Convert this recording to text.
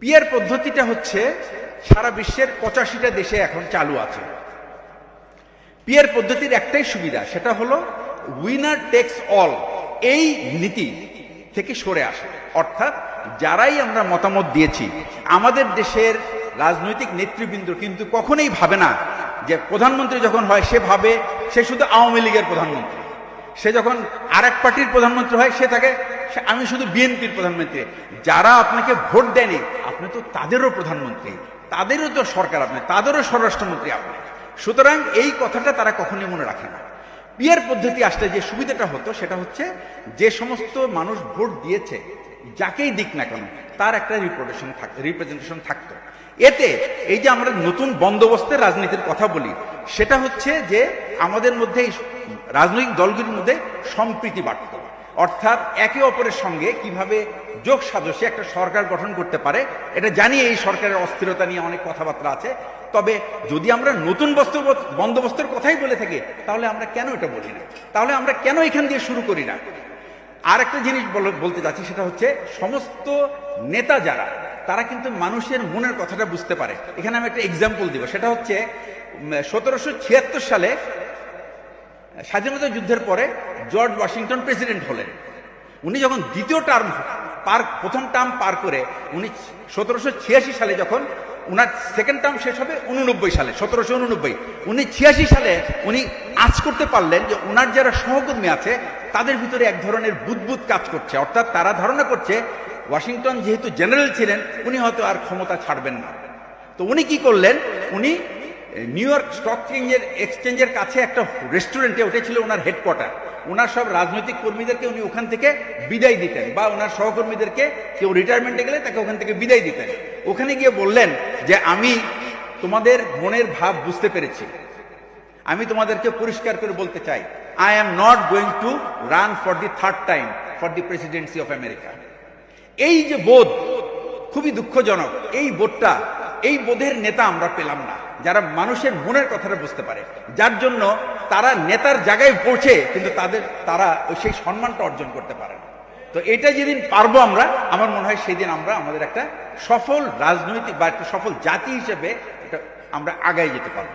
Peer পদ্ধতিটা হচ্ছে সারা বিশ্বের 85টা দেশে এখন চালু আছে। পিয়ার পদ্ধতির একটাই সুবিধা, সেটা হলো উইনার টেক্স অল এই নীতি থেকে সরে আসে। অর্থাৎ যারাই আমরা মতামত দিয়েছি, আমাদের দেশের রাজনৈতিক নেতৃবৃন্দ কিন্তু কখনোই ভাবে না যে প্রধানমন্ত্রী যখন হয় সে ভাবে সে শুধু আওয়ামী লীগের প্রধানমন্ত্রী, সে যখন আর এক পার্টির প্রধানমন্ত্রী হয় সে থাকে আমি শুধু বিএনপির প্রধানমন্ত্রী। যারা আপনাকে ভোট দেয়নি আপনি তো তাদেরও প্রধানমন্ত্রী, তাদেরও তো সরকার আপনি, তাদেরও স্বরাষ্ট্রমন্ত্রী আপনি। সুতরাং এই কথাটা তারা কখনোই মনে রাখে না। পিয়ার পদ্ধতি আসলে যে সুবিধাটা হতো সেটা হচ্ছে যে সমস্ত মানুষ ভোট দিয়েছে যাকেই দিক না কেন তার একটা রিপ্রেজেন্টেশন থাকতো। এতে এই যে আমরা নতুন বন্দোবস্তের রাজনীতির কথা বলি, সেটা হচ্ছে যে আমাদের মধ্যে রাজনৈতিক দলগুলির মধ্যে সম্প্রীতি বাড়ত। অর্থাৎ একে অপরের সঙ্গে কিভাবে যোগ সাজসে একটা সরকার গঠন করতে পারে, এটা জানি এই সরকারের অস্থিরতা নিয়ে অনেক কথাবার্তা আছে। তবে যদি আমরা নতুন বন্দোবস্তের কথাই বলে থাকি তাহলে আমরা কেন এটা বলি না, তাহলে আমরা কেন এখান দিয়ে শুরু করি না? আর একটা জিনিস বলতে যাচ্ছি, সেটা হচ্ছে সমস্ত নেতা যারা, তারা কিন্তু মানুষের মনের কথাটা বুঝতে পারে। এখানে আমি একটা এক্সাম্পল দিব, সেটা হচ্ছে 1776 সালে স্বাধীনতা যুদ্ধের পরে জর্জ ওয়াশিংটন প্রেসিডেন্ট হলেন। উনি যখন দ্বিতীয় টার্ম প্রথম টার্ম পার করে উনি 1786 সালে যখন উনার সেকেন্ড টার্ম শেষ হবে 89 সালে, 1789, উনি 86 সালে উনি আঁচ করতে পারলেন যে উনার যারা সহকর্মী আছে তাদের ভিতরে এক ধরনের বুদবুদ কাজ করছে। অর্থাৎ তারা ধারণা করছে ওয়াশিংটন যেহেতু জেনারেল ছিলেন উনি হয়তো আর ক্ষমতা ছাড়বেন না। তো উনি কি করলেন, উনি নিউ ইয়র্ক স্টক এক্সচেঞ্জের কাছে একটা রেস্টুরেন্টে, ওটা ছিল ওনার হেডকোয়ার্টার, ওনার সব রাজনৈতিক কর্মীদেরকে উনি ওখান থেকে বিদায় দিতেন, বা ওনার সহকর্মীদেরকে কেউ রিটায়ারমেন্টে গেলে তাকে ওখান থেকে বিদায় দিতেন। ওখানে গিয়ে বললেন যে আমি তোমাদের মনের ভাব বুঝতে পেরেছি, আমি তোমাদেরকে পরিষ্কার করে বলতে চাই, I am not going to run for the third time for the Presidency of America. এই যে বোধ খুবই দুঃখজনক, এই বোধের নেতা আমরা পেলাম না, যারা মানুষের মনের কথাটা বুঝতে পারে, যার জন্য তারা নেতার জায়গায় পৌঁছে কিন্তু তারা সেই সম্মানটা অর্জন করতে পারে না। তো এটা যেদিন পারবো আমরা, আমার মনে হয় সেই দিন আমরা আমাদের একটা সফল রাজনৈতিক বা একটা সফল জাতি হিসেবে আমরা আগায় যেতে পারবো।